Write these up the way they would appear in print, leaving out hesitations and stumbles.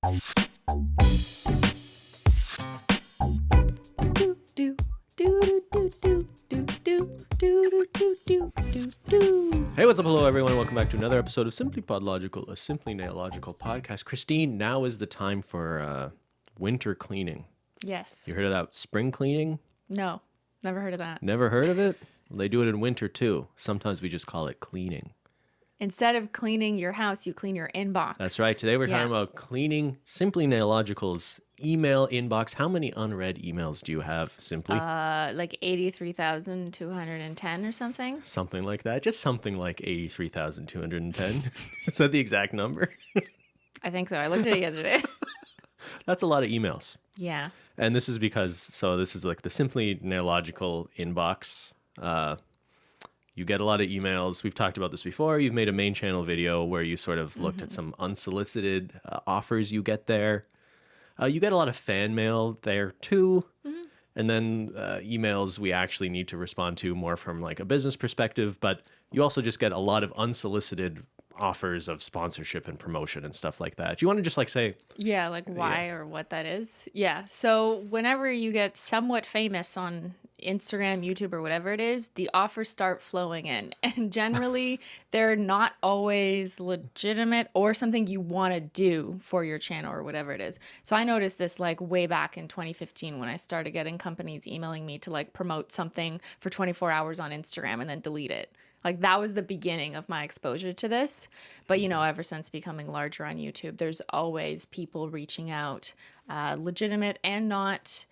Hey, what's up? Hello, everyone. Welcome back to another episode of SimplyPodLogical, a Simply Nailogical podcast. Christine, now is the time for winter cleaning. Yes. You heard of that spring cleaning? No, never heard of that. Never heard of it? Well, they do it in winter, too. Sometimes we just call it cleaning. Instead of cleaning your house, you clean your inbox. That's right. Today we're talking about cleaning Simply Nailogical's email inbox. How many unread emails do you have, Simply? Like 83,210 or something. Something like that. Just something like 83,210. Is that the exact number? I think so. I looked at it yesterday. That's a lot of emails. Yeah. And this is because, this is like the Simply Nailogical inbox. You get a lot of emails. We've talked about this before. You've made a main channel video where you sort of looked at some unsolicited offers you get there. You get a lot of fan mail there too. Mm-hmm. And then emails we actually need to respond to more from like a business perspective. But you also just get a lot of unsolicited offers of sponsorship and promotion and stuff like that. Do you want to just like say... Yeah, like why or what that is? Yeah. So whenever you get somewhat famous on Instagram, YouTube, or whatever it is, the offers start flowing in. And generally, they're not always legitimate or something you want to do for your channel or whatever it is. So I noticed this like way back in 2015 when I started getting companies emailing me to like promote something for 24 hours on Instagram and then delete it. Like that was the beginning of my exposure to this. But, you know, ever since becoming larger on YouTube, there's always people reaching out, legitimate and not,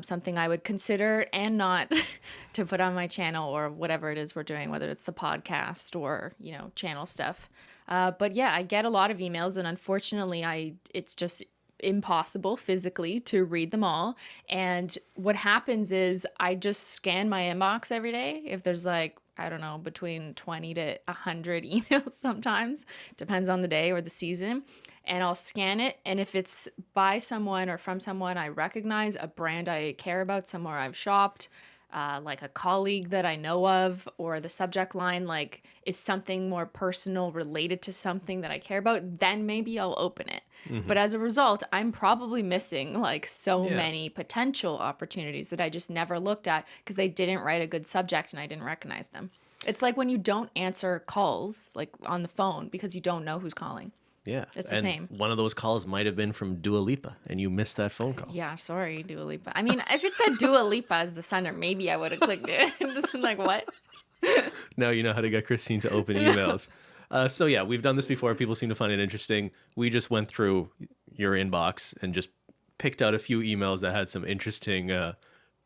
something I would consider and not to put on my channel or whatever it is we're doing, whether it's the podcast or, you know, channel stuff. But yeah, I get a lot of emails and unfortunately it's just impossible physically to read them all. And what happens is I just scan my inbox every day. If there's like, I don't know, between 20 to 100 emails sometimes, depends on the day or the season. And I'll scan it. And if it's by someone or from someone I recognize, a brand I care about, somewhere I've shopped, like a colleague that I know of, or the subject line like is something more personal related to something that I care about, then maybe I'll open it. Mm-hmm. But as a result, I'm probably missing like so many potential opportunities that I just never looked at because they didn't write a good subject and I didn't recognize them. It's like when you don't answer calls like on the phone because you don't know who's calling. Yeah. It's the same. One of those calls might have been from Dua Lipa, and you missed that phone call. Yeah, sorry, Dua Lipa. I mean, if it said Dua Lipa as the sender, maybe I would have clicked it. Just been like, what? Now you know how to get Christine to open emails. So yeah, we've done this before. People seem to find it interesting. We just went through your inbox and just picked out a few emails that had some interesting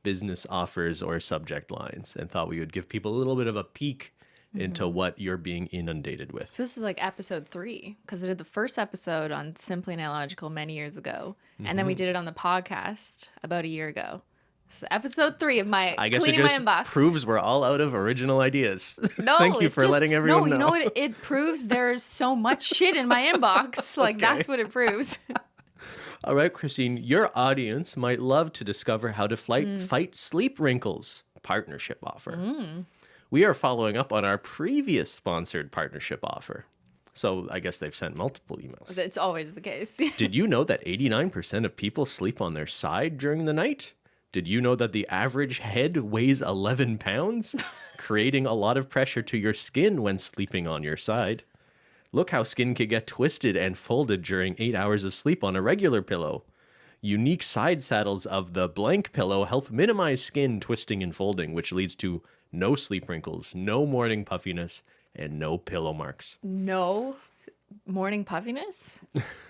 business offers or subject lines and thought we would give people a little bit of a peek into what you're being inundated with. So this is like episode 3, because I did the first episode on Simply Nailogical many years ago, and then we did it on the podcast about a year ago. This is episode 3 of my cleaning my inbox. Proves we're all out of original ideas. No, Thank you for letting everyone know. No, you know what? It proves there's so much shit in my inbox. Like, that's what it proves. All right, Christine, your audience might love to discover how to fight sleep wrinkles partnership offer. We are following up on our previous sponsored partnership offer. So I guess they've sent multiple emails. It's always the case. Did you know that 89% of people sleep on their side during the night? Did you know that the average head weighs 11 pounds, creating a lot of pressure to your skin when sleeping on your side? Look how skin can get twisted and folded during 8 hours of sleep on a regular pillow. Unique side saddles of the blank pillow help minimize skin twisting and folding, which leads to no sleep wrinkles, no morning puffiness, and no pillow marks. No morning puffiness?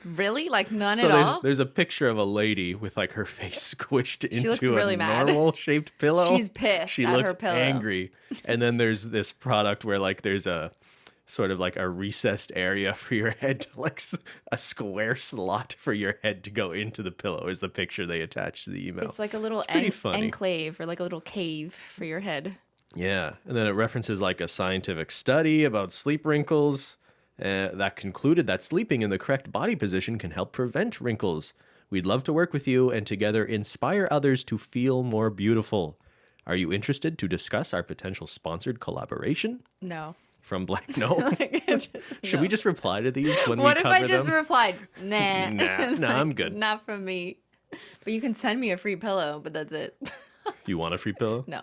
Really? Like none at all? There's a picture of a lady with like her face squished into really a mad. normal shaped pillow. She's pissed She at looks her pillow. angry. And then there's this product where like there's a sort of like a recessed area for your head, to like a square slot for your head to go into the pillow is the picture they attach to the email. It's like a little enclave or like a little cave for your head. Yeah. And then it references like a scientific study about sleep wrinkles that concluded that sleeping in the correct body position can help prevent wrinkles. We'd love to work with you and together inspire others to feel more beautiful. Are you interested to discuss our potential sponsored collaboration? No. from blank. No. Should No. we just reply to these when What we if cover I just them? replied, nah. Nah, I'm good. Not from me. But you can send me a free pillow, but that's it. You want a free pillow? No.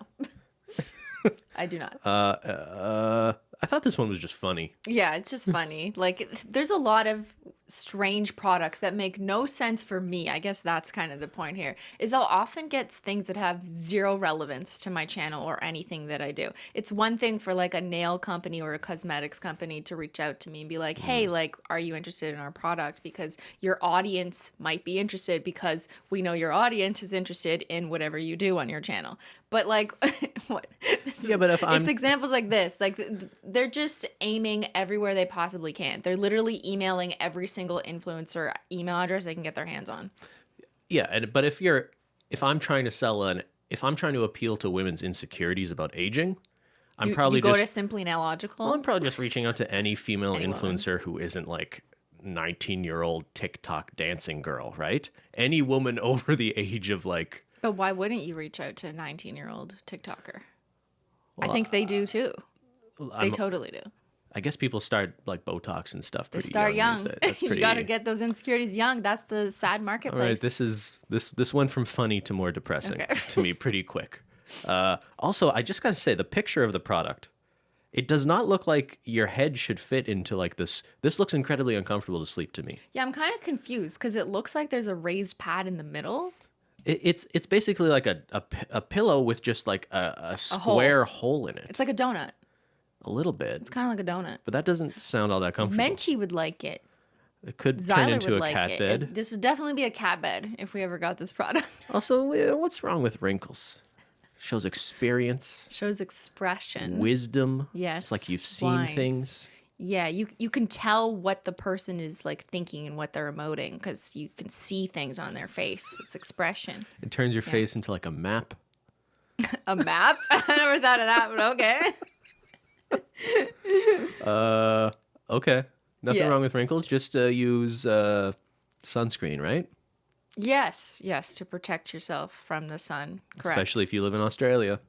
I do not. I thought this one was just funny. Yeah, it's just funny. Like, there's a lot of strange products that make no sense for me. I guess that's kind of the point here, is I'll often get things that have zero relevance to my channel or anything that I do. It's one thing for like a nail company or a cosmetics company to reach out to me and be like, hey, like, are you interested in our product? Because your audience might be interested, because we know your audience is interested in whatever you do on your channel. But like, what? Yeah, but if I'm... It's examples like this. Like, they're just aiming everywhere they possibly can. They're literally emailing every single influencer email address they can get their hands on. Yeah, but if I'm trying to appeal to women's insecurities about aging, I'm probably you go just to Simply Nailogical. well, I'm probably just reaching out to any female Any woman. influencer who isn't like 19-year-old TikTok dancing girl, right? Any woman over the age of like... But why wouldn't you reach out to a 19-year-old TikToker? Well, I think they do too. They I'm- totally do. I guess people start like Botox and stuff They pretty start young. these days. That's pretty... You got to get those insecurities young. That's the sad All marketplace. right, this went from funny to more depressing Okay. to me pretty quick. Also, I just got to say, the picture of the product, it does not look like your head should fit into like this. This looks incredibly uncomfortable to sleep to me. Yeah, I'm kind of confused because it looks like there's a raised pad in the middle. It's basically like a pillow with just like a square hole in it. It's like a donut. A little bit. It's kind of like a donut. But that doesn't sound all that comfortable. Menchie would like it. It could turn Zyler into would a like cat it. bed. This would definitely be a cat bed if we ever got this product. Also, what's wrong with wrinkles? Shows experience, Shows expression. wisdom. Yes. It's like you've seen wise. things. Yeah, you can tell what the person is like thinking and what they're emoting because you can see things on their face. It's expression. It turns your face into like a map. A map? I never thought of that, but okay. Okay. Nothing Yeah. wrong with wrinkles. Just use sunscreen, right? Yes, to protect yourself from the sun. Correct. Especially if you live in Australia.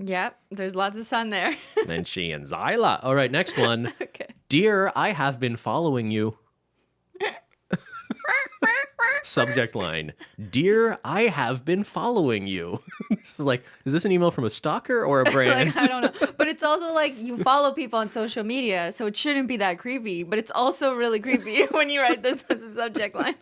Yep, there's lots of sun there. Menchie and Zyla. All right, next one. Okay. Dear, I have been following you. Subject line. Dear, I have been following you. This is like, is this an email from a stalker or a brand? Like, I don't know. But it's also like you follow people on social media, so it shouldn't be that creepy. But it's also really creepy when you write this as a subject line.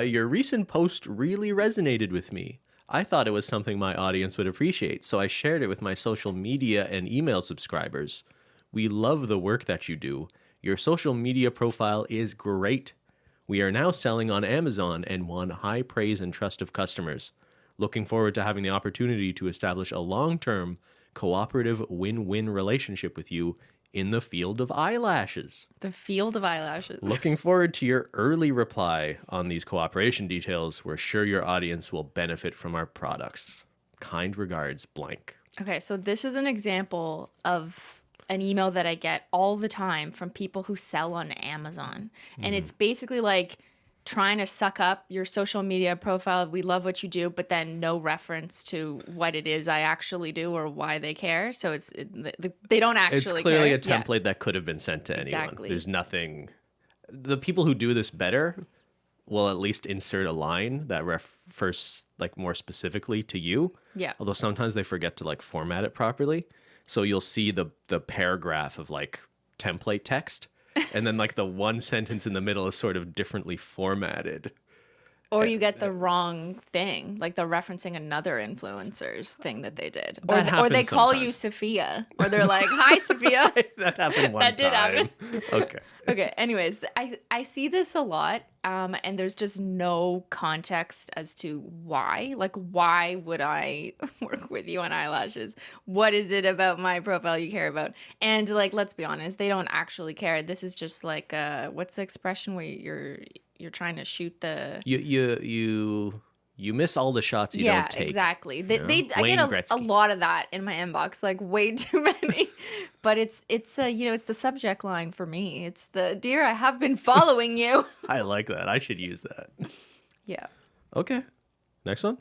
Your recent post really resonated with me. I thought it was something my audience would appreciate, so I shared it with my social media and email subscribers. We love the work that you do. Your social media profile is great. We are now selling on Amazon and won high praise and trust of customers. Looking forward to having the opportunity to establish a long-term, cooperative win-win relationship with you in the field of eyelashes. The field of eyelashes. Looking forward to your early reply on these cooperation details. We're sure your audience will benefit from our products. Kind regards, blank. Okay, so this is an example of an email that I get all the time from people who sell on Amazon. And it's basically like trying to suck up your social media profile. We love what you do, but then no reference to what it is I actually do or why they care. So they don't actually It's clearly care. a template that could have been sent to anyone. Exactly. There's nothing. The people who do this better will at least insert a line that refers like more specifically to you. Yeah. Although sometimes they forget to like format it properly. So you'll see the paragraph of like template text, and then like the one sentence in the middle is sort of differently formatted. Or you get the wrong thing, like they're referencing another influencer's thing that they did. Or, That or they happens call sometimes. you Sophia. Or they're like, hi, Sophia. That happened one That did time. Okay. Okay, anyways, I see this a lot, and there's just no context as to why. Like, why would I work with you on eyelashes? What is it about my profile you care about? And, like, let's be honest, they don't actually care. This is just like, what's the expression where you're trying to shoot the... You miss all the shots you don't take. Yeah, exactly. I Wayne get a Gretzky. lot of that in my inbox, like way too many. But it's it's the subject line for me. It's the dear, I have been following you. I like that. I should use that. Yeah. Okay. Next one.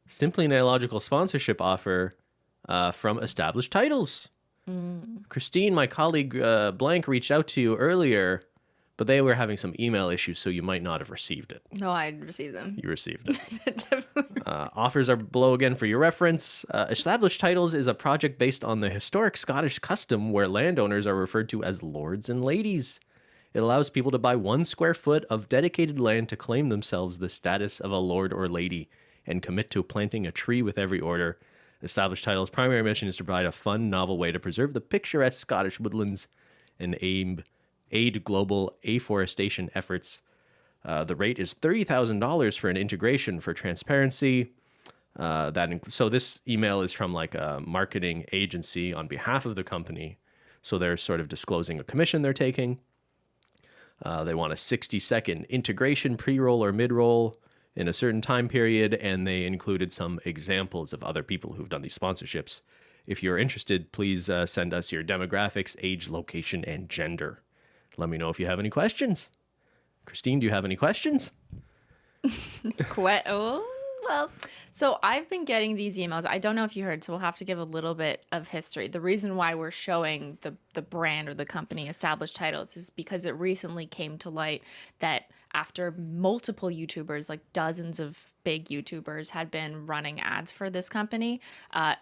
Simply Nailogical sponsorship offer from established titles. Cristine, my colleague Blank, reached out to you earlier, but they were having some email issues, so you might not have received it. No, I received them. You received it. Definitely. Offers are below again for your reference. Established Titles is a project based on the historic Scottish custom where landowners are referred to as lords and ladies. It allows people to buy 1 square foot of dedicated land to claim themselves the status of a lord or lady and commit to planting a tree with every order. Established Title's primary mission is to provide a fun, novel way to preserve the picturesque Scottish woodlands and aid global afforestation efforts. The rate is $30,000 for an integration for transparency. So this email is from like a marketing agency on behalf of the company. So they're sort of disclosing a commission they're taking. They want a 60-second integration pre-roll or mid-roll in a certain time period, and they included some examples of other people who've done these sponsorships. If you're interested, please send us your demographics, age, location, and gender. Let me know if you have any questions. Cristine, do you have any questions? Well, so I've been getting these emails. I don't know if you heard, so we'll have to give a little bit of history. The reason why we're showing the brand or the company Established Titles is because it recently came to light that after multiple YouTubers, like dozens of big YouTubers, had been running ads for this company,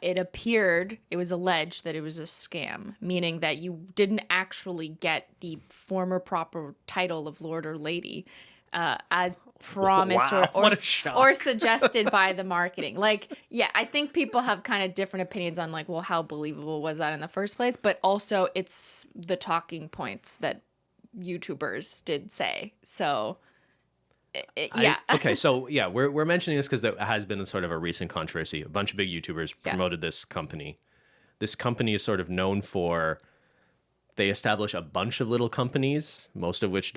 it was alleged that it was a scam, meaning that you didn't actually get the former proper title of Lord or Lady as promised. Wow, what a shock. Or suggested by the marketing. Like, yeah, I think people have kind of different opinions on like, well, how believable was that in the first place? But also it's the talking points that YouTubers did say. So yeah. We're mentioning this because there has been sort of a recent controversy. A bunch of big YouTubers promoted this company. This company is sort of known for, they establish a bunch of little companies, most of which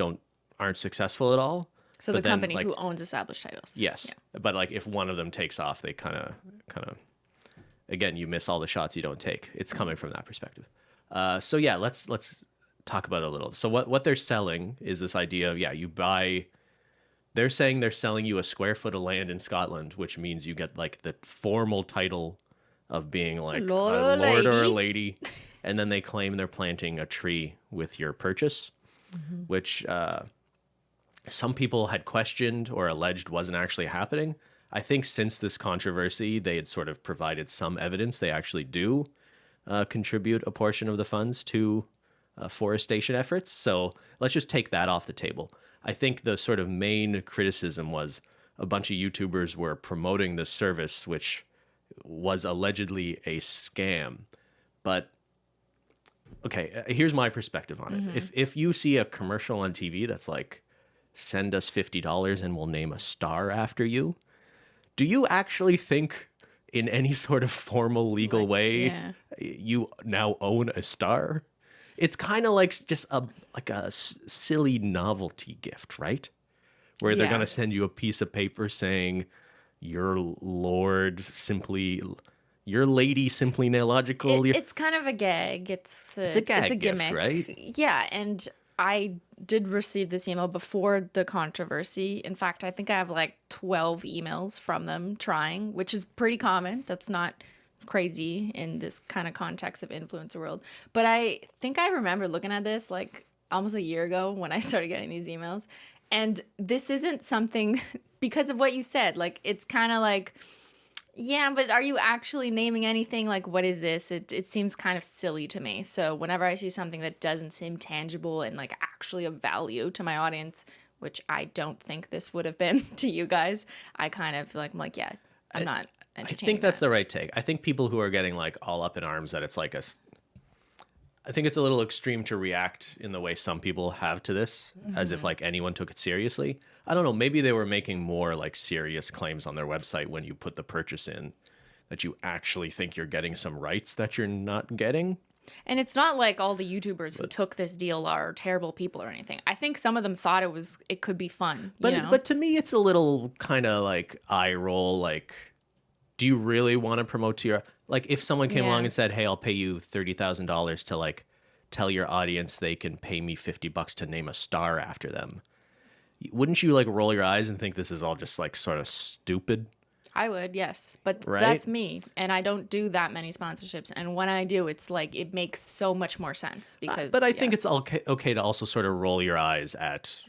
aren't successful at all. So the company who owns Established Titles. Yes. Yeah. But like if one of them takes off, they kind of again, you miss all the shots you don't take. It's coming from that perspective. Let's talk about it a little. So what they're selling is this idea of, they're saying they're selling you a square foot of land in Scotland, which means you get like the formal title of being like Lord a or lord or a lady. lady. And then they claim they're planting a tree with your purchase, which some people had questioned or alleged wasn't actually happening. I think since this controversy, they had sort of provided some evidence they actually do contribute a portion of the funds to forestation efforts. So let's just take that off the table. I think the sort of main criticism was a bunch of YouTubers were promoting this service, which was allegedly a scam. But okay, here's my perspective on it. If you see a commercial on TV that's like, send us $50 and we'll name a star after you, do you actually think in any sort of formal legal way you now own a star? It's kind of like just a silly novelty gift, right? Where they're going to send you a piece of paper saying your lord simply, your lady simply Nailogical. It's kind of a gag. It's a gag it's a gift, gimmick, right? Yeah, and I did receive this email before the controversy. In fact, I think I have like 12 emails from them trying, which is pretty common. That's not crazy in this kind of context of influencer world. But I think I remember looking at this like almost a year ago when I started getting these emails. And this isn't something because of what you said. Like, it's kind of like, yeah, but are you actually naming anything? Like, what is this? It seems kind of silly to me. So whenever I see something that doesn't seem tangible and like actually of value to my audience, which I don't think this would have been to you guys, I kind of feel like, I'm like, yeah, I'm not entertaining I think that's the right take. I think people who are getting like all up in arms that it's like I think it's a little extreme to react in the way some people have to this, as if like anyone took it seriously. I don't know. Maybe they were making more like serious claims on their website when you put the purchase in that you actually think you're getting some rights that you're not getting. And it's not like all the YouTubers who took this deal are terrible people or anything. I think some of them thought it could be fun. But to me, it's a little kind of like eye roll. Like, do you really want to promote to your, like if someone came along and said, hey, I'll pay you $30,000 to like tell your audience they can pay me $50 to name a star after them. Wouldn't you like roll your eyes and think this is all just like sort of stupid? I would, yes. But Right? that's me. And I don't do that many sponsorships. And when I do, it's like it makes so much more sense because But I think it's okay to also sort of roll your eyes at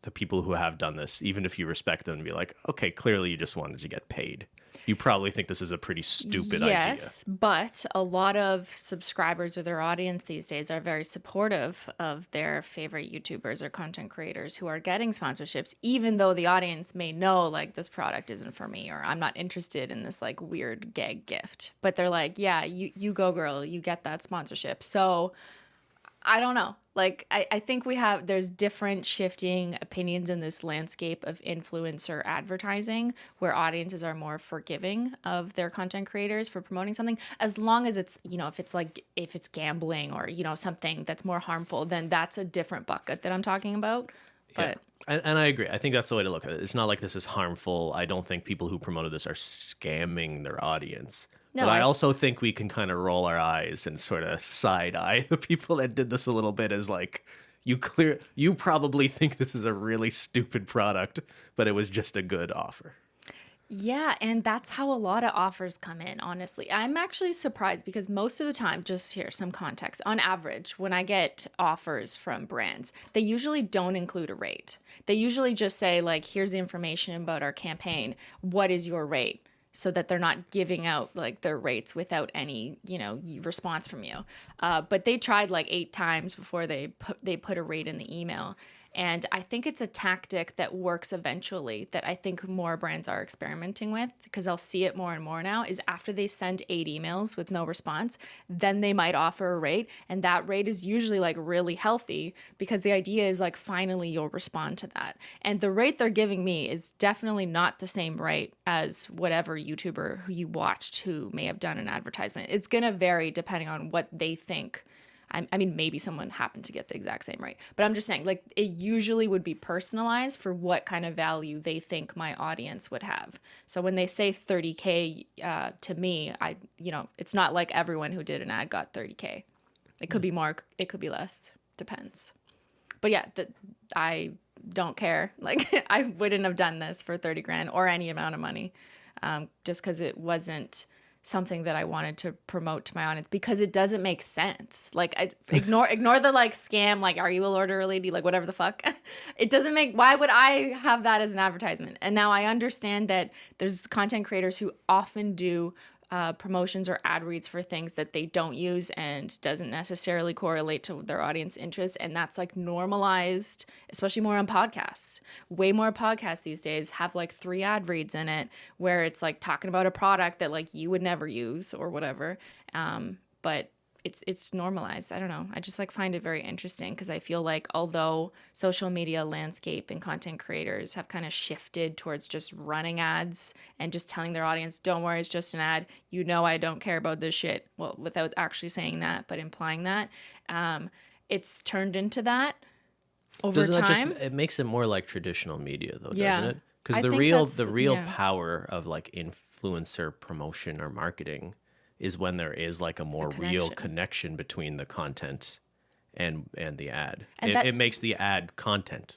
the people who have done this, even if you respect them, and be like, okay, clearly you just wanted to get paid. You probably think this is a pretty stupid idea. Yes, but a lot of subscribers or their audience these days are very supportive of their favorite YouTubers or content creators who are getting sponsorships, even though the audience may know like this product isn't for me or I'm not interested in this like weird gag gift. But they're like, yeah, you go girl, you get that sponsorship. So I don't know. Like, I think there's different shifting opinions in this landscape of influencer advertising where audiences are more forgiving of their content creators for promoting something. As long as it's, if it's gambling or, something that's more harmful, then that's a different bucket that I'm talking about. But And I agree. I think that's the way to look at it. It's not like this is harmful. I don't think people who promoted this are scamming their audience. No, But I also think we can kind of roll our eyes and sort of side eye the people that did this a little bit as like, you probably think this is a really stupid product, but it was just a good offer. yeah, and that's how a lot of offers come in, honestly. I'm actually surprised because most of the time, just here, some context, on average, when I get offers from brands, they usually don't include a rate. They usually just say, like, here's the information about our campaign. What is your rate? So that they're not giving out like their rates without any, response from you. But they tried like 8 times before they put a rate in the email. And I think it's a tactic that works eventually that I think more brands are experimenting with because I'll see it more and more now is after they send 8 emails with no response, then they might offer a rate. And that rate is usually like really healthy because the idea is like finally you'll respond to that. And the rate they're giving me is definitely not the same rate as whatever YouTuber who you watched who may have done an advertisement. It's going to vary depending on what they think. I mean, maybe someone happened to get the exact same rate, but I'm just saying, like, it usually would be personalized for what kind of value they think my audience would have. So when they say 30K to me, it's not like everyone who did an ad got 30K. It could be more, it could be less, depends. But yeah, I don't care. Like, I wouldn't have done this for 30 grand or any amount of money, just because it wasn't something that I wanted to promote to my audience because it doesn't make sense. Like, I ignore the like scam, like, are you a lord or a lady? Like, whatever the fuck. It doesn't make, why would I have that as an advertisement? And now I understand that there's content creators who often do promotions or ad reads for things that they don't use and doesn't necessarily correlate to their audience interest. And that's like normalized, especially more on podcasts. Way more podcasts these days have like 3 ad reads in it where it's like talking about a product that like you would never use or whatever. But it's normalized. I don't know. I just like find it very interesting because I feel like although social media landscape and content creators have kind of shifted towards just running ads and just telling their audience, don't worry, it's just an ad. I don't care about this shit. Well, without actually saying that, but implying that. It's turned into that over time. It makes it more like traditional media though, Yeah. doesn't it? Because the real power of like influencer promotion or marketing is when there is like a more real connection between the content and the ad. It makes the ad content.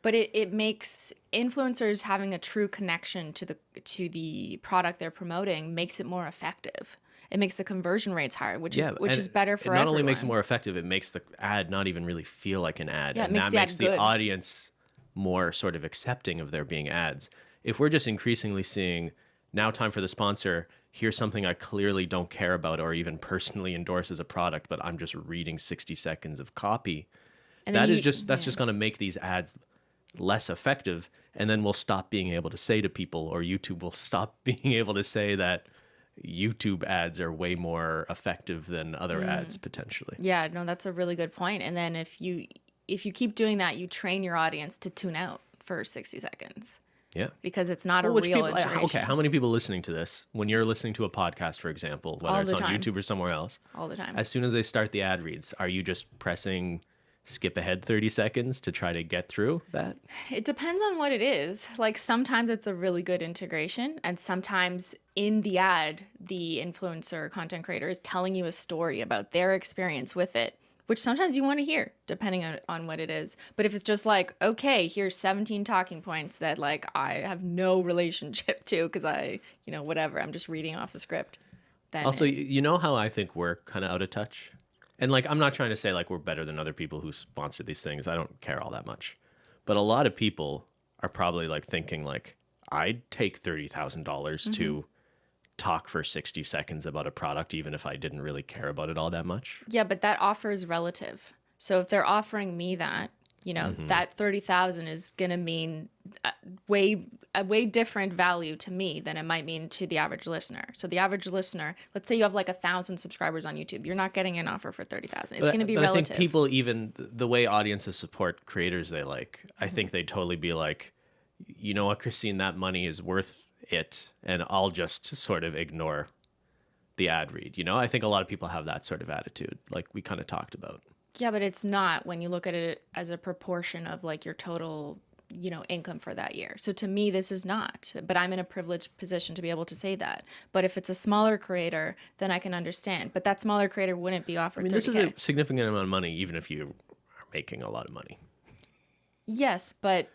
But it makes influencers having a true connection to the product they're promoting makes it more effective. It makes the conversion rates higher, which is better for everyone. It not only makes it more effective, it makes the ad not even really feel like an ad. Yeah, and that makes the audience more sort of accepting of there being ads. If we're just increasingly seeing now time for the sponsor, here's something I clearly don't care about or even personally endorse as a product, but I'm just reading 60 seconds of copy. That's just going to make these ads less effective. And then we'll stop being able to say to people, or YouTube will stop being able to say that YouTube ads are way more effective than other ads potentially. Yeah, no, that's a really good point. And then if you keep doing that, you train your audience to tune out for 60 seconds. Yeah. Because it's not a real information. Okay, how many people listening to this, when you're listening to a podcast, for example, whether it's on YouTube or somewhere else, all the time, as soon as they start the ad reads, are you just pressing skip ahead 30 seconds to try to get through that? It depends on what it is. Like sometimes it's a really good integration, and sometimes in the ad, the influencer content creator is telling you a story about their experience with it which sometimes you want to hear depending on what it is. But if it's just like, okay, here's 17 talking points that like I have no relationship to because whatever, I'm just reading off the script. Then Also, you know how I think we're kind of out of touch? And like, I'm not trying to say like we're better than other people who sponsor these things. I don't care all that much. But a lot of people are probably like thinking like, I'd take $30,000 to talk for 60 seconds about a product, even if I didn't really care about it all that much. Yeah, but that offer is relative. So if they're offering me that, that 30,000 is going to mean a way different value to me than it might mean to the average listener. So the average listener, let's say you have like 1,000 subscribers on YouTube, you're not getting an offer for 30,000. It's going to be relative. I think people, even the way audiences support creators they like, I think they'd totally be like, you know what, Cristine, that money is worth it, and I'll just sort of ignore the ad read. I think a lot of people have that sort of attitude, like we kind of talked about. Yeah, but it's not when you look at it as a proportion of like your total, income for that year. So to me, this is not, but I'm in a privileged position to be able to say that. But if it's a smaller creator, then I can understand. But that smaller creator wouldn't be offered 30K. This is a significant amount of money, even if you are making a lot of money. Yes, but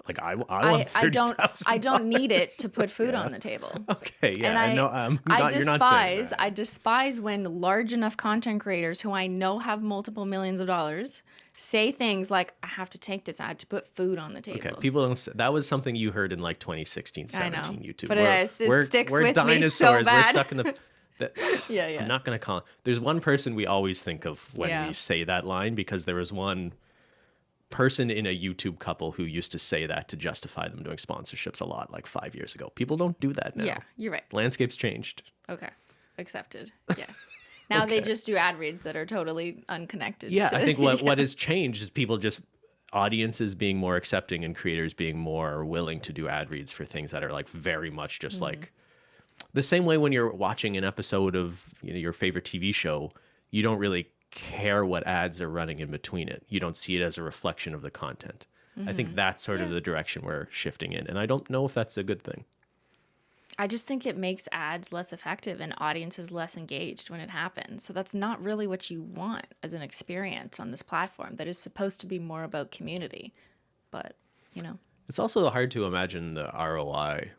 like I want $30,000. I don't need it to put food on the table. Okay, yeah, and you're not saying that. I despise when large enough content creators who I know have multiple millions of dollars say things like, I have to take this ad to put food on the table. Okay, people don't. That was something you heard in like 2016, 17 YouTube. But it sticks with me so bad. We're stuck in the. Yeah. I'm not gonna call. There's one person we always think of when we say that line, because there was one person in a YouTube couple who used to say that to justify them doing sponsorships a lot, like 5 years ago. People don't do that now. Yeah, you're right. Landscape's changed. Okay, accepted. Yes. Now they just do ad reads that are totally unconnected. Yeah, I think what has changed is people just, audiences being more accepting and creators being more willing to do ad reads for things that are like very much just like the same way when you're watching an episode of your favorite TV show, you don't really care what ads are running in between it. You don't see it as a reflection of the content. I think that's sort of the direction we're shifting in, and I don't know if that's a good thing. I just think it makes ads less effective and audiences less engaged when it happens. So that's not really what you want as an experience on this platform that is supposed to be more about community. But, It's also hard to imagine the ROI,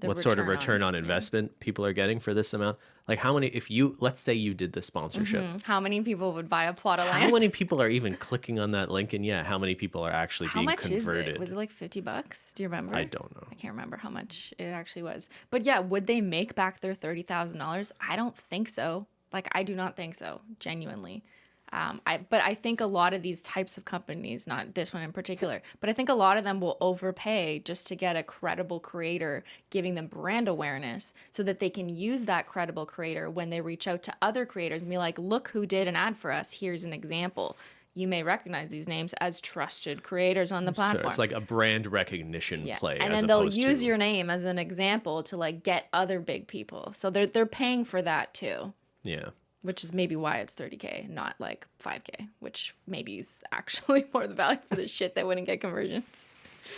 what sort of return on investment people are getting for this amount. Like how many, let's say you did the sponsorship. How many people would buy a plot of land? How many people are even clicking on that link? And how many people are actually being converted? How much is it? Was it like $50? Do you remember? I don't know. I can't remember how much it actually was. But yeah, would they make back their $30,000? I don't think so. Like, I do not think so, genuinely. But I think a lot of these types of companies, not this one in particular, but I think a lot of them will overpay just to get a credible creator, giving them brand awareness so that they can use that credible creator when they reach out to other creators and be like, look who did an ad for us. Here's an example. You may recognize these names as trusted creators on the platform. So it's like a brand recognition play. And then they'll use your name as an example to like get other big people. So they're paying for that too. Yeah. Which is maybe why it's 30K, not like 5K, which maybe is actually more the value for this shit that wouldn't get conversions.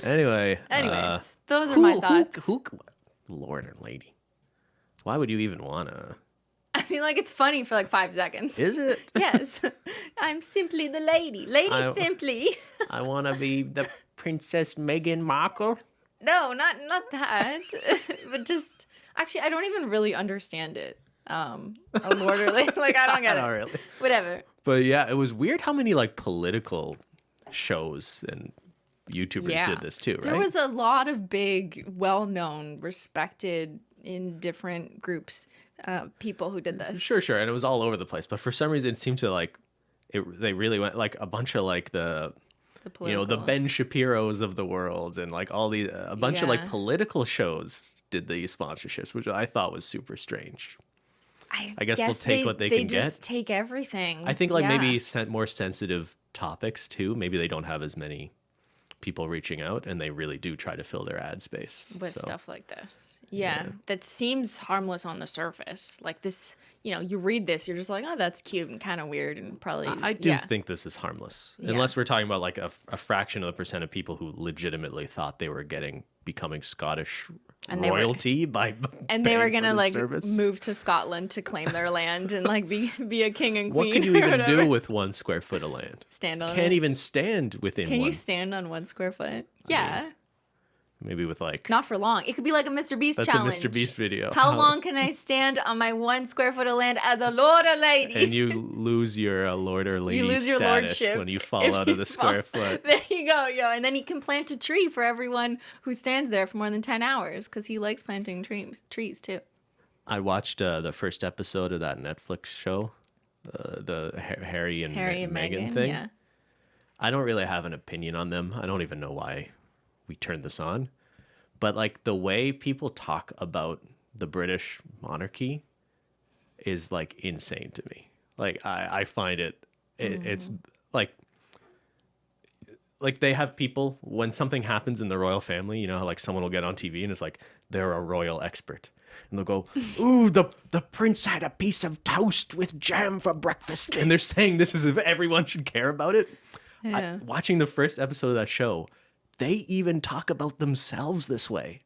Anyways, those are my thoughts. Lord and lady, why would you even wanna? I mean, like, it's funny for like 5 seconds. Is it? Yes. I'm simply the lady. Simply. I want to be the Princess Meghan Markle. No, not that. But just, actually, I don't even really understand it. A lord or like I don't get it. Not really. Whatever. But yeah, it was weird how many like political shows and YouTubers did this too, right? There was a lot of big, well-known, respected in different groups, people who did this. Sure. And it was all over the place. But for some reason, it seemed to like, they really went like a bunch of like the Ben Shapiro's of the world and like all these, a bunch of like political shows did these sponsorships, which I thought was super strange. I guess they'll take what they can get. They just take everything. I think maybe more sensitive topics too. Maybe they don't have as many people reaching out and they really do try to fill their ad space. With stuff like this. Yeah. That seems harmless on the surface. Like this, you read this, you're just like, oh, that's cute and kind of weird and probably. I do think this is harmless. Unless we're talking about like a fraction of the percent of people who legitimately thought they were becoming Scottish And they royalty by and they were gonna like service. move to Scotland to claim their land and like be a king and queen. What could you even do with 1 square foot of land? Stand on Can't it. even stand within Can one. you stand on 1 square foot? Yeah. Maybe with like... Not for long. It could be like a Mr. Beast That's challenge. a Mr. Beast video. How long can I stand on my 1 square foot of land as a lord or lady? And you lose your lord or lady You lose your status lordship when you fall if out you of the fall. square foot. There you go, yo. And then he can plant a tree for everyone who stands there for more than 10 hours because he likes planting trees too. I watched the first episode of that Netflix show, the Harry and Meghan thing. Yeah. I don't really have an opinion on them. I don't even know why we turned this on. But like the way people talk about the British monarchy is like insane to me. Like I find it's like they have people when something happens in the royal family, you know, how like someone will get on TV and it's like they're a royal expert. And they'll go, ooh, the prince had a piece of toast with jam for breakfast. And they're saying this as if everyone should care about it. Yeah. Watching the first episode of that show, they even talk about themselves this way,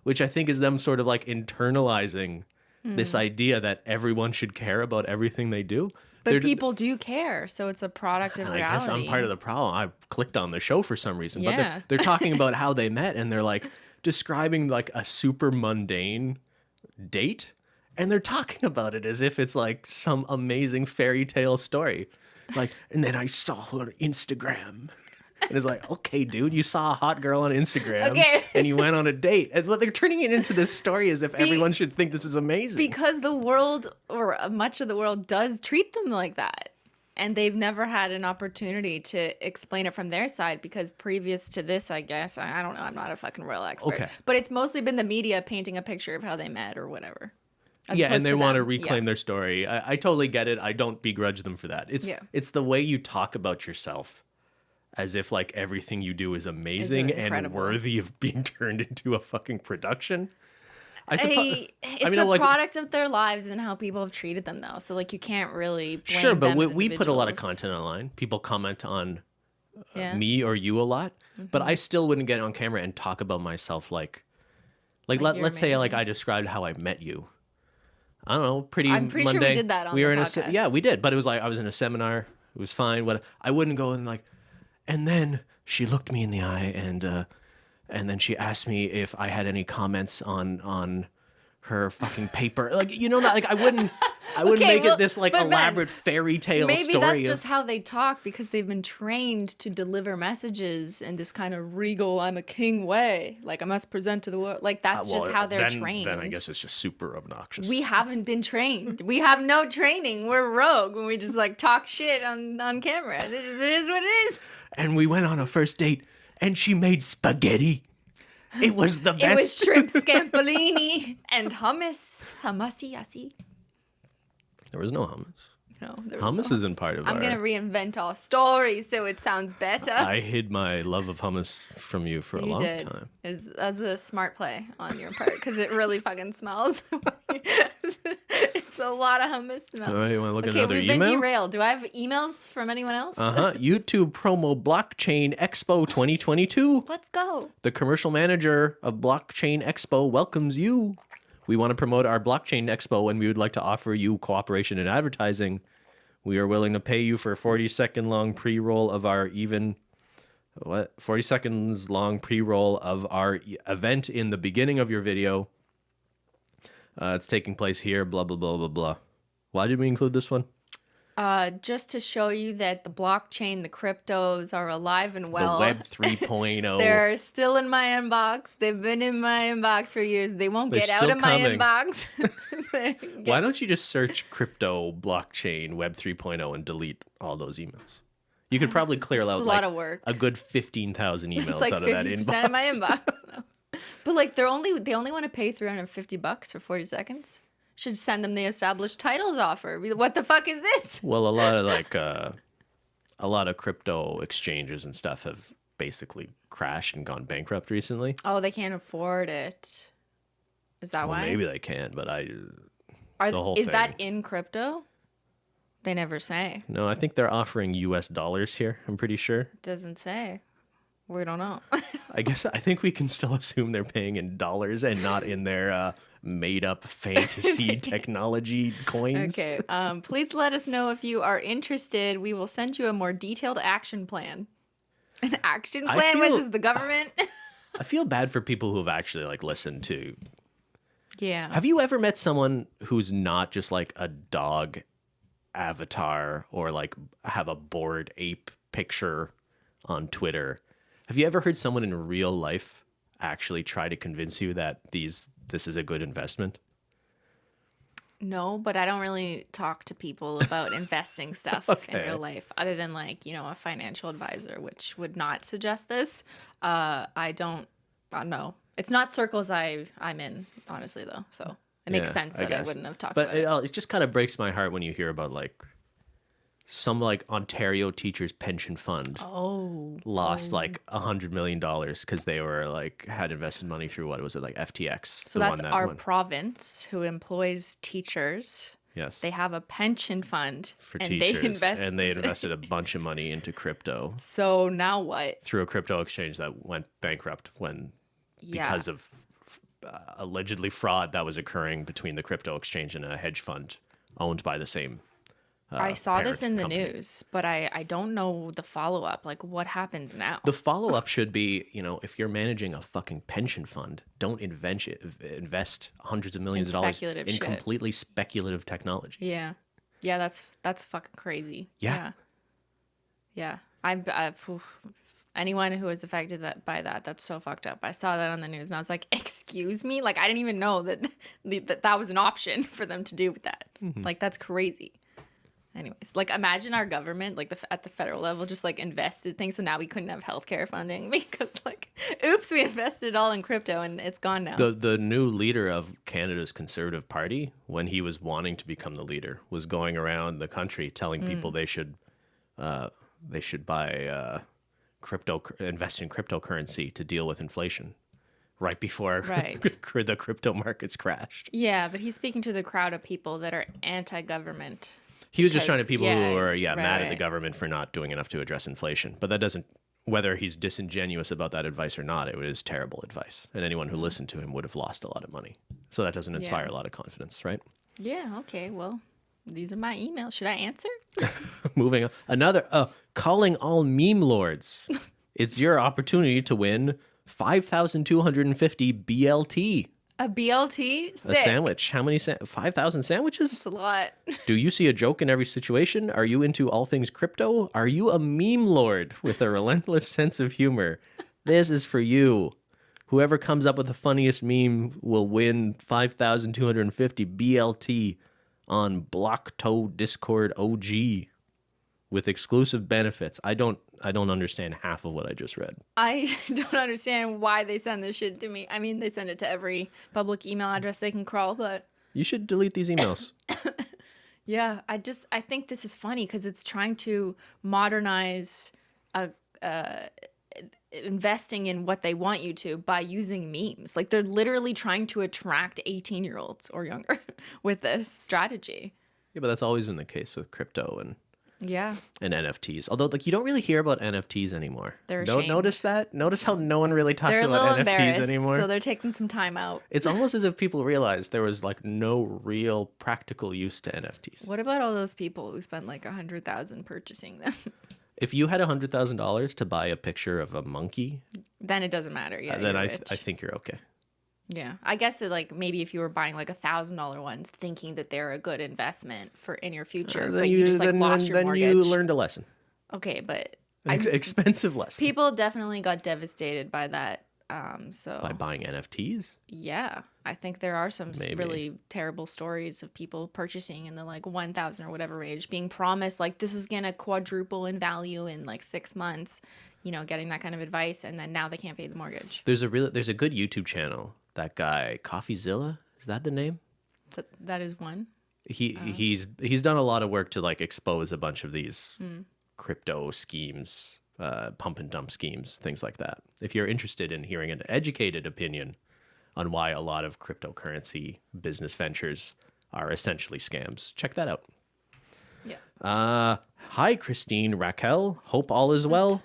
which I think is them sort of like internalizing this idea that everyone should care about everything they do. But people do care, so it's a product of reality. I guess I'm part of the problem. I clicked on the show for some reason, Yeah. but they're talking about how they met and they're like describing like a super mundane date, and they're talking about it as if it's like some amazing fairy tale story. Like, and then I saw her on Instagram. And it's like, okay, dude, you saw a hot girl on Instagram and you went on a date. And they're turning it into this story as if everyone should think this is amazing. Because the world, or much of the world, does treat them like that. And they've never had an opportunity to explain it from their side because previous to this, I guess, I don't know, I'm not a fucking royal expert. Okay. But it's mostly been the media painting a picture of how they met or whatever. Yeah, and they want to them. reclaim their story. I totally get it. I don't begrudge them for that. It's the way you talk about yourself as if like everything you do is amazing and worthy of being turned into a fucking production. It's a product of their lives and how people have treated them, though. So like you can't really blame sure, but them we put a lot of content online. People comment on me or you a lot, but I still wouldn't get on camera and talk about myself like let's say like I described how I met you. I don't know, I'm pretty mundane. sure we did that on the podcast. Yeah, we did, but it was like I was in a seminar. It was fine. I wouldn't go and like, and then she looked me in the eye and then she asked me if I had any comments on her fucking paper. Like, you know, like I wouldn't make it this like elaborate fairy tale story. Maybe that's just how they talk because they've been trained to deliver messages in this kind of regal, I'm a king way. Like I must present to the world. Like that's just how they're trained. Then I guess it's just super obnoxious. We haven't been trained. We have no training. We're rogue when we just like talk shit on camera. It is what it is. And we went on a first date and she made spaghetti. It was the best. It was shrimp scampolini and hummus. Hummusy. There was no hummus. No, there hummus isn't part of I'm going to reinvent our story so it sounds better. I hid my love of hummus from you for a long time. That's a smart play on your part because it really fucking smells. It's a lot of hummus smell. All right, you want to look at another email? Okay, we've been derailed. Do I have emails from anyone else? YouTube promo Blockchain Expo 2022. Let's go. The commercial manager of Blockchain Expo welcomes you. We want to promote our Blockchain Expo and we would like to offer you cooperation in advertising. We are willing to pay you for a 40-second long pre-roll of our 40 seconds long pre-roll of our event in the beginning of your video. It's taking place here, blah, blah, blah, blah, blah. Why did we include this one? Just to show you that the blockchain, the cryptos are alive and well. The Web 3.0. They're still in my inbox. They've been in my inbox for years. They won't get out of my inbox. Why don't you just search crypto, blockchain, Web 3.0 and delete all those emails? You could probably clear out a lot of work. A good 15,000 emails it's like out of that inbox. 50% of my inbox. No. But like they only want to pay $350 for 40 seconds. Should send them the established titles offer. What the fuck is this? Well, a lot of crypto exchanges and stuff have basically crashed and gone bankrupt recently. Oh, they can't afford it. Is that why? Maybe they can, but is that in crypto? They never say. No, I think they're offering US dollars here. I'm pretty sure. Doesn't say. We don't know. I guess I think we can still assume they're paying in dollars and not in their made up fantasy technology coins. Okay. Please let us know if you are interested. We will send you a more detailed action plan. An action plan versus the government? I feel bad for people who have actually like listened to. Yeah. Have you ever met someone who's not just like a dog avatar or like have a bored ape picture on Twitter? Have you ever heard someone in real life actually try to convince you that this is a good investment? No, but I don't really talk to people about investing stuff in real life other than like, a financial advisor, which would not suggest this. I don't know. It's not circles I'm in, honestly, though. So it makes sense that I wouldn't have talked about it. But it just kind of breaks my heart when you hear about like some like Ontario teachers pension fund lost like $100 million because they were like had invested money through what was it like FTX. So that's our province who employs teachers. Yes, they have a pension fund for and teachers, and they invested a bunch of money into crypto. So now what? Through a crypto exchange that went bankrupt because of allegedly fraud that was occurring between the crypto exchange and a hedge fund owned by the same. I saw this in the news, but I don't know the follow-up. Like, what happens now? The follow-up should be, if you're managing a fucking pension fund, don't invest hundreds of millions of dollars in completely speculative technology. Yeah. Yeah, that's fucking crazy. Yeah. Anyone who was affected by that, that's so fucked up. I saw that on the news and I was like, excuse me? Like, I didn't even know that was an option for them to do with that. Mm-hmm. Like, that's crazy. Anyways, like imagine our government, like at the federal level, just like invested things. So now we couldn't have healthcare funding because like, oops, we invested it all in crypto and it's gone now. The new leader of Canada's Conservative Party, when he was wanting to become the leader, was going around the country telling people they should buy invest in cryptocurrency to deal with inflation. Right before the crypto markets crashed. Yeah, but he's speaking to the crowd of people that are anti-government. He was just trying to people who are mad at the government for not doing enough to address inflation. But that doesn't, whether he's disingenuous about that advice or not, it was terrible advice. And anyone who listened to him would have lost a lot of money. So that doesn't inspire a lot of confidence, right? Yeah, okay, well, these are my emails. Should I answer? Moving on. Another, calling all meme lords. It's your opportunity to win 5,250 BLT. A BLT? Sick. A sandwich. How many? 5,000 sandwiches? That's a lot. Do you see a joke in every situation? Are you into all things crypto? Are you a meme lord with a relentless sense of humor? This is for you. Whoever comes up with the funniest meme will win 5,250 BLT on Blockto Discord OG with exclusive benefits. I don't understand half of what I just read. I don't understand why they send this shit to me. I mean, they send it to every public email address they can crawl, but... You should delete these emails. Yeah, I think this is funny because it's trying to modernize investing in what they want you to by using memes. Like, they're literally trying to attract 18-year-olds or younger with this strategy. Yeah, but that's always been the case with crypto and NFTs. Although, like, you don't really hear about NFTs anymore. Don't notice that? Notice how no one really talks about NFTs anymore? So they're taking some time out. It's almost as if people realized there was, like, no real practical use to NFTs. What about all those people who spent, like, $100,000 purchasing them? If you had $100,000 to buy a picture of a monkey... Then it doesn't matter. Yeah, then I think you're okay. Yeah, I guess like maybe if you were buying like $1,000 ones, thinking that they're a good investment in your future, but you just like lost your mortgage. Then you learned a lesson. Okay, but expensive lesson. People definitely got devastated by that. By buying NFTs. Yeah, I think there are some really terrible stories of people purchasing in the like 1,000 or whatever range, being promised like this is gonna quadruple in value in like 6 months. Getting that kind of advice, and then now they can't pay the mortgage. There's a good YouTube channel. That guy, CoffeeZilla, is that the name? That is one. He's done a lot of work to like expose a bunch of these crypto schemes, pump and dump schemes, things like that. If you're interested in hearing an educated opinion on why a lot of cryptocurrency business ventures are essentially scams, check that out. Yeah. Hi, Cristine, Raquel. Hope all is well.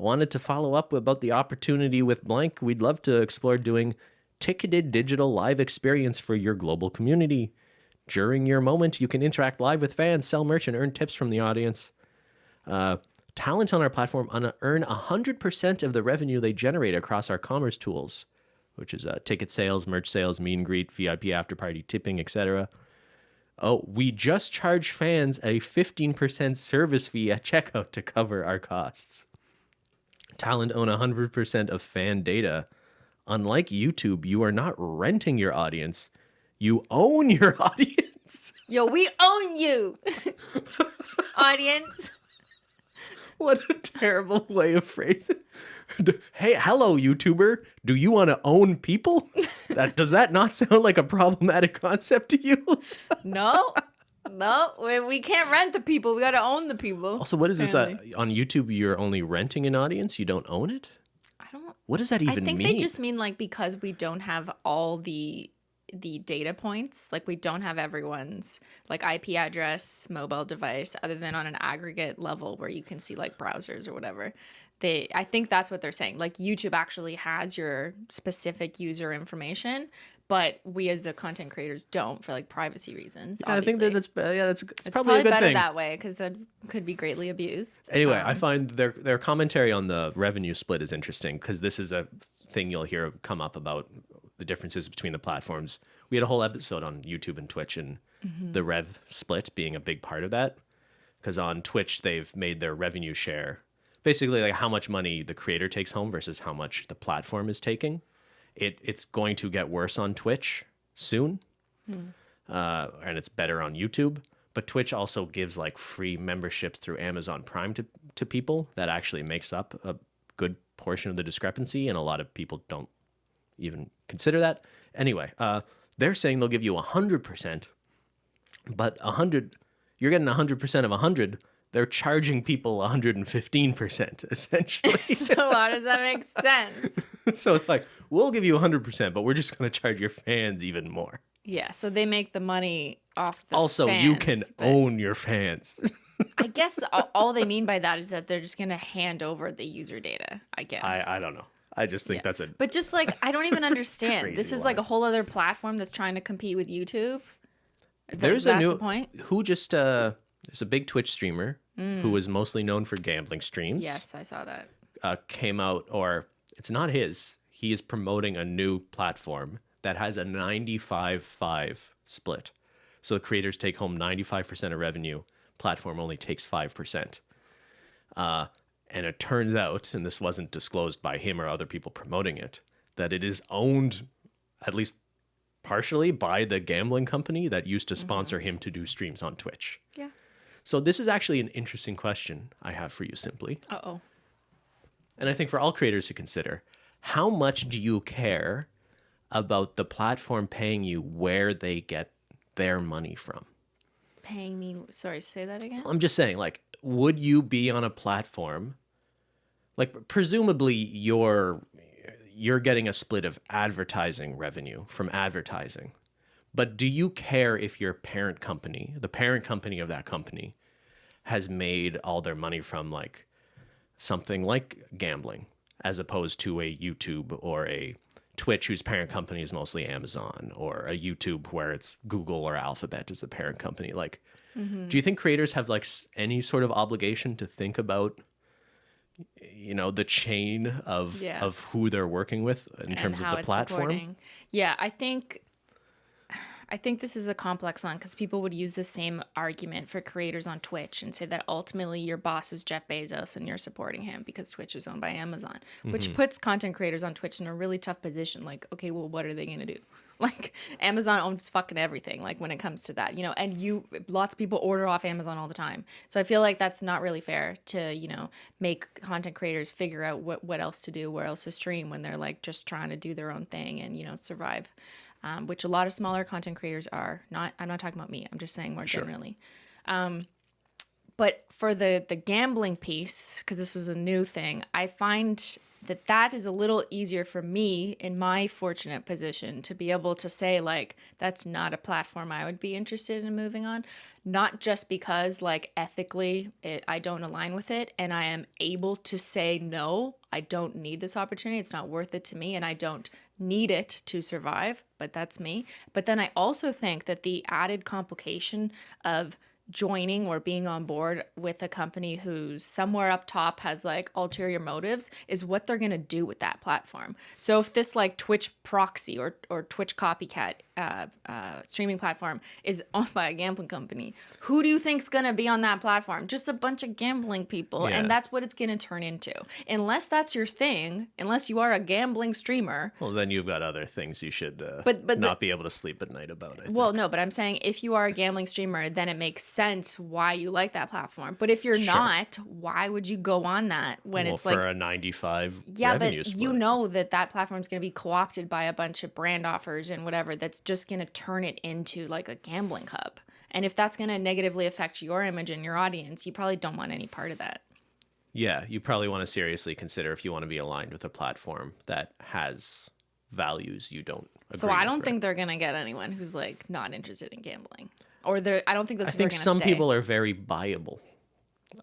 Wanted to follow up about the opportunity with blank. We'd love to explore doing ticketed digital live experience for your global community. During your moment, you can interact live with fans, sell merch, and earn tips from the audience. Talent on our platform earn 100% of the revenue they generate across our commerce tools, which is ticket sales, merch sales, meet and greet, VIP after party, tipping, etc. Oh, we just charge fans a 15% service fee at checkout to cover our costs. Talent own 100% of fan data. Unlike YouTube, you are not renting your audience. You own your audience. Yo, we own you, audience. What a terrible way of phrasing. Hey, hello, YouTuber. Do you want to own people? Does that not sound like a problematic concept to you? No, we can't rent the people. We got to own the people. Also, what is this? On YouTube, you're only renting an audience. You don't own it? I don't. What does that even mean? I think they just mean like because we don't have all the data points, like we don't have everyone's like IP address, mobile device, other than on an aggregate level where you can see like browsers or whatever. I think that's what they're saying. Like YouTube actually has your specific user information, but we as the content creators don't for like privacy reasons. Yeah, I think that's it's probably a good better thing that way because that could be greatly abused. Anyway, I find their commentary on the revenue split is interesting because this is a thing you'll hear come up about the differences between the platforms. We had a whole episode on YouTube and Twitch and the rev split being a big part of that. Because on Twitch, they've made their revenue share basically like how much money the creator takes home versus how much the platform is taking. It's going to get worse on Twitch soon. And it's better on YouTube. But Twitch also gives like free memberships through Amazon Prime to people. That actually makes up a good portion of the discrepancy. And a lot of people don't even consider that. Anyway, they're saying they'll give you 100%, but you're getting 100% of 100. They're charging people 115%, essentially. So how does that make sense? So it's like, we'll give you 100%, but we're just going to charge your fans even more. Yeah, so they make the money off the also, fans. You can own your fans. I guess all they mean by that is that they're just going to hand over the user data, I guess. I don't know. I just think that's But just like, I don't even understand. This is line. like a whole other platform that's trying to compete with YouTube. There's a new... the point? Who just... there's a big Twitch streamer who is mostly known for gambling streams. Yes, I saw that. Came out, or it's not his. He is promoting a new platform that has a 95-5 split. So the creators take home 95% of revenue. Platform only takes 5%. And it turns out, and this wasn't disclosed by him or other people promoting it, that it is owned, at least partially, by the gambling company that used to sponsor him to do streams on Twitch. Yeah. So this is actually an interesting question I have for you, Simply. Uh-oh. And I think for all creators to consider, how much do you care about the platform paying you where they get their money from? Paying me... Sorry, say that again? I'm just saying, like, would you be on a platform... Like, presumably you're getting a split of advertising revenue from advertising. But do you care if your parent company, the parent company of that company, has made all their money from like something like gambling, as opposed to a YouTube or a Twitch whose parent company is mostly Amazon, or a YouTube where it's Google or Alphabet as the parent company? Like, do you think creators have like any sort of obligation to think about, you know, the chain of who they're working with in terms of the platform? Supporting. Yeah, I think this is a complex one because people would use the same argument for creators on Twitch and say that ultimately your boss is Jeff Bezos and you're supporting him because Twitch is owned by Amazon, which puts content creators on Twitch in a really tough position. Like, okay, well, what are they going to do? Like, Amazon owns fucking everything, like, when it comes to that, you know, and lots of people order off Amazon all the time. So I feel like that's not really fair to, you know, make content creators figure out what else to do, where else to stream when they're, like, just trying to do their own thing and, you know, survive, which a lot of smaller content creators are. I'm not talking about me. I'm just saying more generally. But for the gambling piece, because this was a new thing, I find that is a little easier for me in my fortunate position to be able to say, like, that's not a platform I would be interested in moving on. Not just because, like, ethically I don't align with it, and I am able to say, no, I don't need this opportunity. It's not worth it to me, and I don't need it to survive, but that's me. But then I also think that the added complication of joining or being on board with a company who's somewhere up top has like ulterior motives is what they're going to do with that platform. So if this like Twitch proxy or Twitch copycat streaming platform is owned by a gambling company, who do you think's going to be on that platform? Just a bunch of gambling people. Yeah. And that's what it's going to turn into. Unless that's your thing, unless you are a gambling streamer. Well, then you've got other things you should but not be able to sleep at night about, I think. Well, no, but I'm saying if you are a gambling streamer, then it makes sense why you like that platform. But if you're not, why would you go on that when it's like for a 95 yeah, revenue but split? you know that platform is going to be co-opted by a bunch of brand offers and whatever that's just going to turn it into like a gambling hub. And if that's going to negatively affect your image and your audience, you probably don't want any part of that. Yeah, you probably want to seriously consider if you want to be aligned with a platform that has values you don't agree So I don't with, think they're going to get anyone who's like not interested in gambling. Or I don't think those I people are think going to some stay. people are very buyable.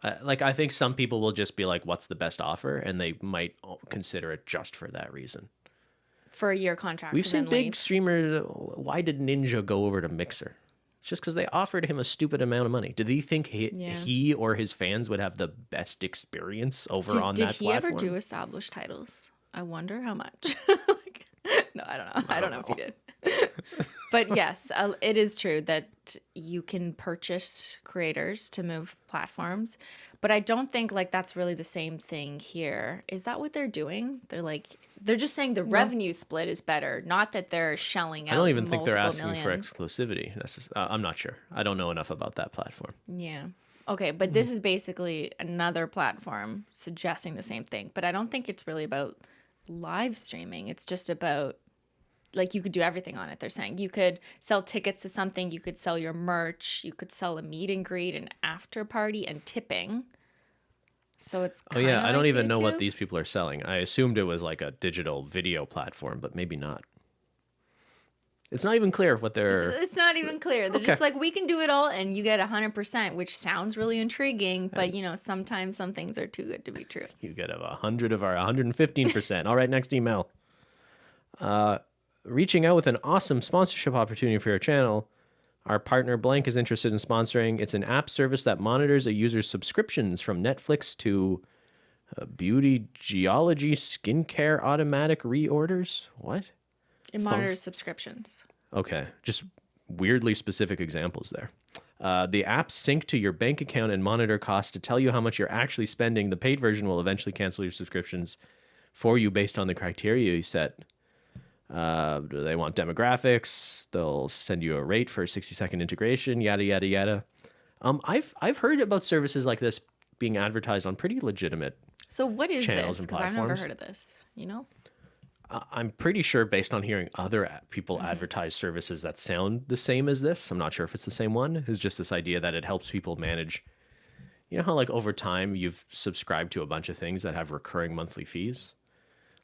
I think some people will just be like, what's the best offer? And they might consider it just for that reason. For a year contract. We've and seen then big leave. streamers. Why did Ninja go over to Mixer? It's just because they offered him a stupid amount of money. Did he think he or his fans would have the best experience over on that platform? Did he ever do established titles? I wonder how much. No, I don't know. I don't know if he did. But yes, it is true that you can purchase creators to move platforms, but I don't think like that's really the same thing here. Is that what they're doing? They're just saying the revenue split is better, not that they're shelling out. I don't even think they're asking millions. for exclusivity. I'm not sure. I don't know enough about that platform. Yeah. Okay, but this is basically another platform suggesting the same thing, but I don't think it's really about live streaming. It's just about like you could do everything on it. They're saying you could sell tickets to something, you could sell your merch, you could sell a meet and greet, an after party, and tipping. So it's Oh yeah, I don't even know what YouTube. these people are selling. I assumed it was like a digital video platform, but maybe not. It's not even clear what they're... It's not even clear. They're just like, we can do it all and you get 100%, which sounds really intriguing, but you know, sometimes some things are too good to be true. You get 100 of our 115%. All right, next email. Reaching out with an awesome sponsorship opportunity for your channel. Our partner Blank is interested in sponsoring. It's an app service that monitors a user's subscriptions from Netflix to beauty, geology, skincare, automatic reorders. What? It monitors subscriptions. Okay, just weirdly specific examples there. The apps sync to your bank account and monitor costs to tell you how much you're actually spending. The paid version will eventually cancel your subscriptions for you based on the criteria you set. They want demographics. They'll send you a rate for a 60-second integration, yada, yada, yada. I've heard about services like this being advertised on pretty legitimate So what is channels this? and Because I've never platforms. heard of this, you know? I'm pretty sure based on hearing other people advertise services that sound the same as this, I'm not sure if it's the same one, is just this idea that it helps people manage, you know how like over time you've subscribed to a bunch of things that have recurring monthly fees?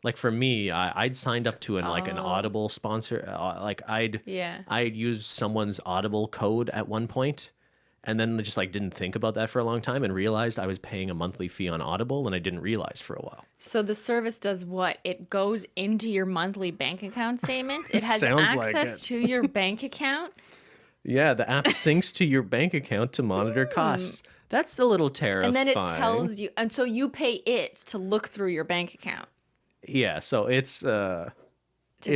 Like for me, I'd signed up to an Audible sponsor. I'd use someone's Audible code at one point, and then just like didn't think about that for a long time and realized I was paying a monthly fee on Audible, and I didn't realize for a while. So the service does what? It goes into your monthly bank account statements. It has sounds like access it. to your bank account. Yeah, the app syncs to your bank account to monitor costs. That's a little terrifying. And then it tells you, and so you pay it to look through your bank account Yeah, so it's to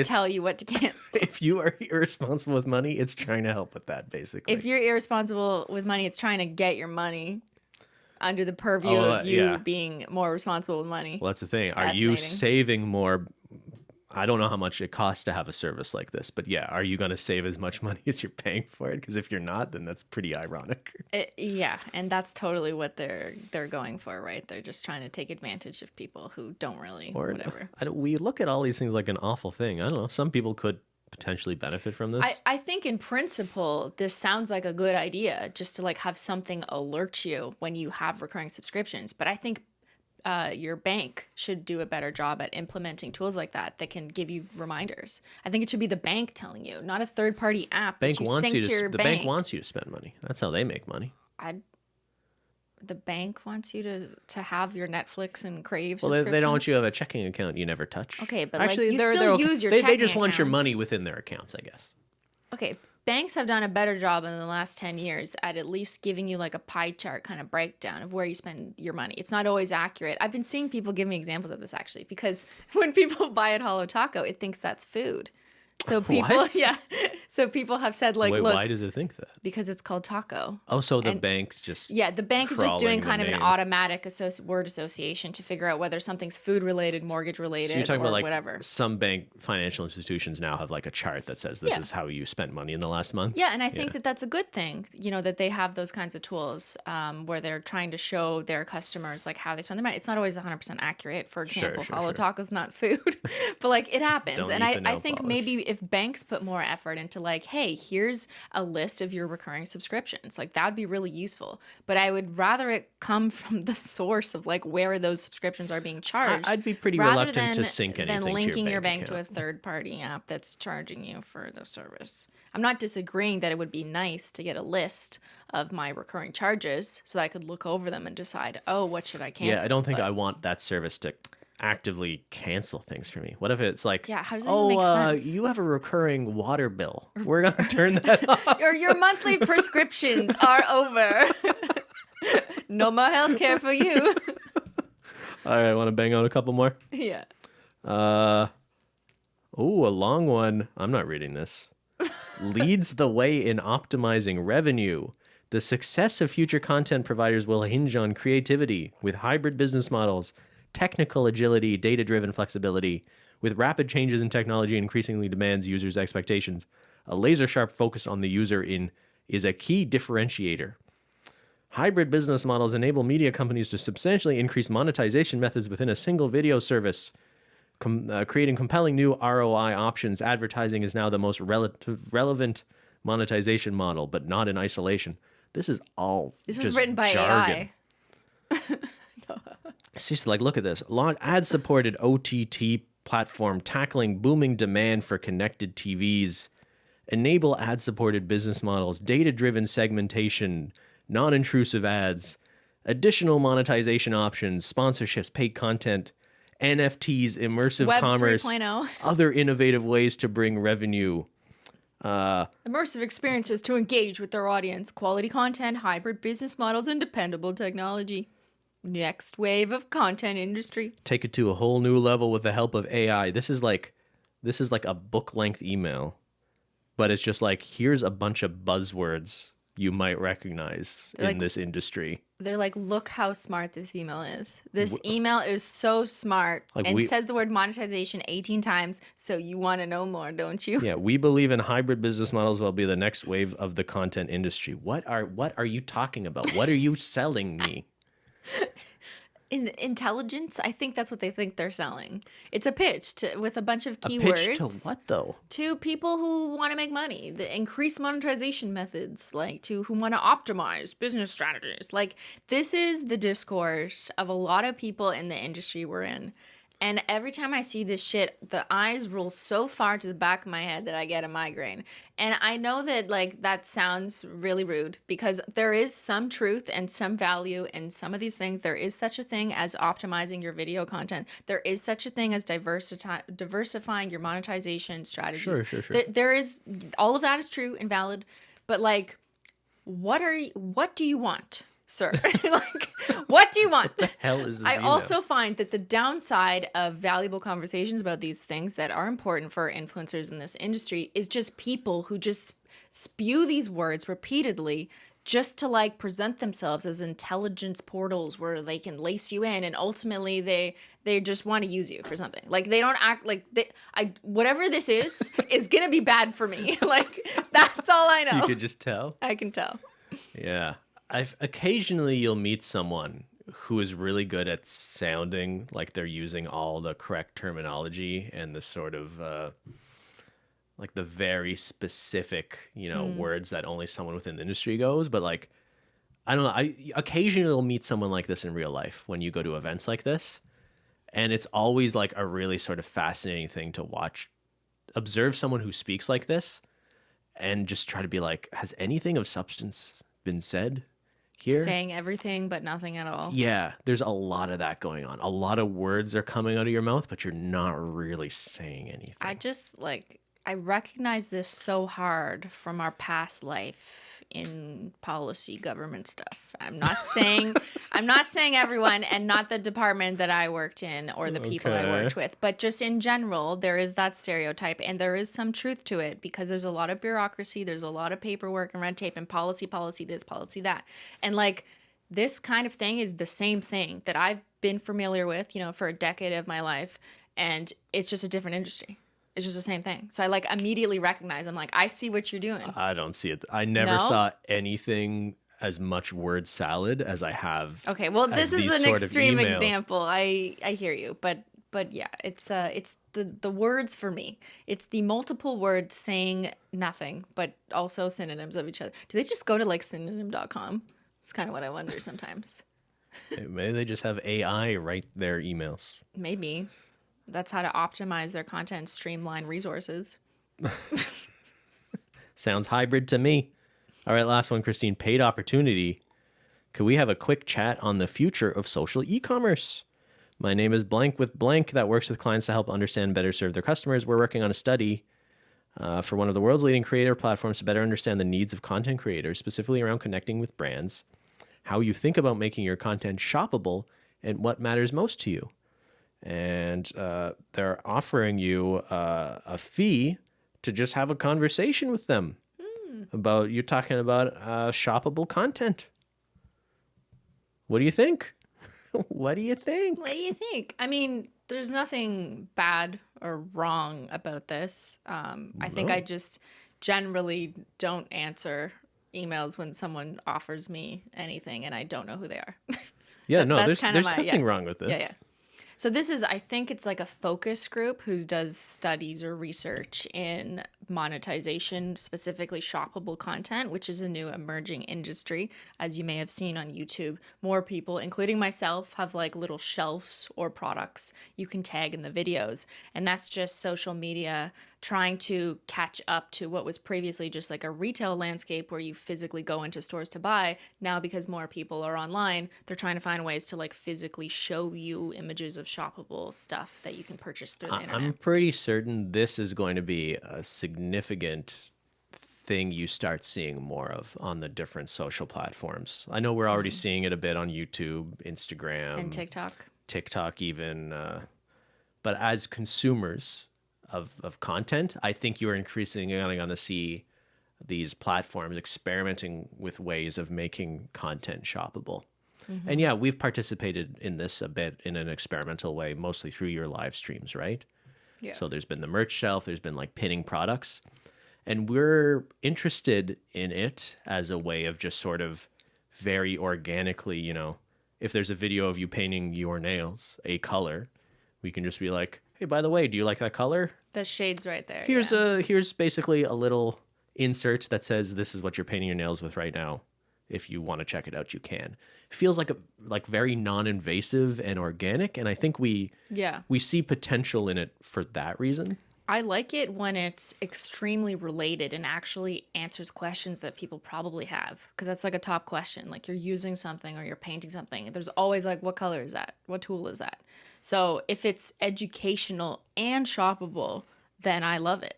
tell you what to cancel. if you are irresponsible with money, it's trying to help with that basically. If you're irresponsible with money, it's trying to get your money under the purview of you being more responsible with money. Well, that's the thing. Are you saving more? I don't know how much it costs to have a service like this, but yeah, are you going to save as much money as you're paying for it? Because if you're not, then that's pretty ironic. Yeah, and that's totally what they're going for, right? They're just trying to take advantage of people who don't really, whatever. We look at all these things like an awful thing. I don't know. Some people could potentially benefit from this. I think in principle, this sounds like a good idea, just to like have something alert you when you have recurring subscriptions. But I think your bank should do a better job at implementing tools like that can give you reminders. I think it should be the bank telling you, not a third-party app that you sync to your the bank. bank wants you to spend money. That's how they make money. The bank wants you to have your Netflix and Crave Well, subscriptions. they don't want you to have a checking account you never touch. Okay, but actually, you still use your checking They just want your account. money within their accounts, I guess. Okay, banks have done a better job in the last 10 years at least giving you like a pie chart kind of breakdown of where you spend your money. It's not always accurate. I've been seeing people give me examples of this actually, because when people buy at Holo Taco, it thinks that's food. So people, What? yeah. So people have said like, Wait, look, why does it think that? because it's called taco. Oh, so the bank's just Yeah, the bank is just doing crawling the kind of an name. automatic word association to figure out whether something's food related, mortgage related, So you're talking or about like whatever. some bank financial institutions now have like a chart that says this is how you spent money in the last month. Yeah, and I think that that's a good thing, that they have those kinds of tools where they're trying to show their customers like how they spend their money. It's not always 100% accurate. For example, Holo Taco's not food, but like it happens. Don't And eat the I nail think polish. maybe if banks put more effort into like, hey, here's a list of your recurring subscriptions, like that would be really useful. But I would rather it come from the source of like where those subscriptions are being charged. I'd be pretty rather reluctant to than- sync anything than linking to your bank account. to a third-party app that's charging you for the service. I'm not disagreeing that it would be nice to get a list of my recurring charges so that I could look over them and decide, oh, what should I cancel? Yeah, I don't think But- I want that service to actively cancel things for me. What if it's like, Yeah, how does that even make sense? you have a recurring water bill. We're going to turn that off. your monthly prescriptions are over. No more healthcare for you. All right, want to bang out a couple more? Yeah. Oh, a long one. I'm not reading this. Leads the way in optimizing revenue. The success of future content providers will hinge on creativity with hybrid business models, technical agility, data-driven flexibility. With rapid changes in technology increasingly demands users' expectations. A laser-sharp focus on the user is a key differentiator. Hybrid business models enable media companies to substantially increase monetization methods within a single video service, creating compelling new ROI options. Advertising is now the most relevant monetization model, but not in isolation. This is all This just is written by jargon. AI. It's just like, look at this. Ad-supported OTT platform tackling booming demand for connected TVs. Enable ad-supported business models, data-driven segmentation, non-intrusive ads, additional monetization options, sponsorships, paid content, NFTs, immersive Web commerce, 3.0. other innovative ways to bring revenue. Immersive experiences to engage with their audience, quality content, hybrid business models, and dependable technology. Next wave of content industry. Take it to a whole new level with the help of AI. This is like a book-length email, but it's just like, here's a bunch of buzzwords you might recognize in this industry. They're like, look how smart this email is. This email is so smart and says the word monetization 18 times. So you want to know more, don't you? Yeah, we believe in hybrid business models will be the next wave of the content industry. What are you talking about? What are you selling me? Intelligence, I think that's what they think they're selling. It's a pitch with a bunch of keywords. A pitch to what though? To people who want to make money, the increased monetization methods, like who want to optimize business strategies. Like this is the discourse of a lot of people in the industry we're in. And every time I see this shit, the eyes roll so far to the back of my head that I get a migraine. And I know that like that sounds really rude because there is some truth and some value in some of these things. There is such a thing as optimizing your video content. There is such a thing as diversifying your monetization strategies. Sure. There is, all of that is true and valid. But like, what do you want? Sir, like, what do you want? What the hell is this I email? also find that the downside of valuable conversations about these things that are important for influencers in this industry is just people who just spew these words repeatedly just to like present themselves as intelligence portals where they can lace you in, and ultimately they just want to use you for something. Like they don't act like whatever this is gonna be bad for me. Like that's all I know. You could just tell. I can tell. Yeah. Occasionally you'll meet someone who is really good at sounding like they're using all the correct terminology and the sort of like the very specific, words that only someone within the industry goes. But like I don't know. I occasionally will meet someone like this in real life when you go to events like this. And it's always like a really sort of fascinating thing to watch, observe someone who speaks like this and just try to be like, has anything of substance been said here? Saying everything but nothing at all. Yeah, there's a lot of that going on. A lot of words are coming out of your mouth, but you're not really saying anything. I recognize this so hard from our past life in policy government stuff. I'm not saying everyone, and not the department that I worked in or the people I worked with, but just in general, there is that stereotype, and there is some truth to it because there's a lot of bureaucracy, there's a lot of paperwork and red tape and policy this, policy that. And like this kind of thing is the same thing that I've been familiar with, for a decade of my life, and it's just a different industry. It's just the same thing. So I like immediately recognize, I'm like, I see what you're doing. I don't see it. I never saw anything as much word salad as I have. Okay, well, this is an extreme example. I hear you, but yeah, it's the words for me. It's the multiple words saying nothing, but also synonyms of each other. Do they just go to like synonym.com? It's kind of what I wonder sometimes. Maybe they just have AI write their emails. Maybe. That's how to optimize their content, streamline resources. Sounds hybrid to me. All right, last one, Cristine. Paid opportunity. Could we have a quick chat on the future of social e-commerce? My name is blank with blank that works with clients to help understand and better serve their customers. We're working on a study for one of the world's leading creator platforms to better understand the needs of content creators, specifically around connecting with brands, how you think about making your content shoppable, and what matters most to you. And they're offering you a fee to just have a conversation with them about you talking about shoppable content. What do you think? What do you think? What do you think? I mean, there's nothing bad or wrong about this. I think I just generally don't answer emails when someone offers me anything and I don't know who they are. Yeah, there's nothing wrong with this. Yeah. So this is, I think it's like a focus group who does studies or research in monetization, specifically shoppable content, which is a new emerging industry. As you may have seen on YouTube, more people, including myself, have like little shelves or products you can tag in the videos. And that's just social media trying to catch up to what was previously just like a retail landscape where you physically go into stores to buy. Now, because more people are online, they're trying to find ways to like physically show you images of shoppable stuff that you can purchase through the internet. I'm pretty certain this is going to be a significant thing you start seeing more of on the different social platforms. I know we're already seeing it a bit on YouTube, Instagram, and TikTok even. But as consumers of content, I think you're increasingly going to see these platforms experimenting with ways of making content shoppable. Mm-hmm. And yeah, we've participated in this a bit in an experimental way, mostly through your live streams, right? Yeah. So there's been the merch shelf, there's been like pinning products, and we're interested in it as a way of just sort of very organically, if there's a video of you painting your nails a color, we can just be like, hey, by the way, do you like that color? The shade's right there. Here's basically a little insert that says this is what you're painting your nails with right now. If you want to check it out, you can. It feels like very non-invasive and organic, and I think we see potential in it for that reason. I like it when it's extremely related and actually answers questions that people probably have, because that's like a top question. Like you're using something or you're painting something. There's always like, what color is that? What tool is that? So if it's educational and shoppable, then I love it.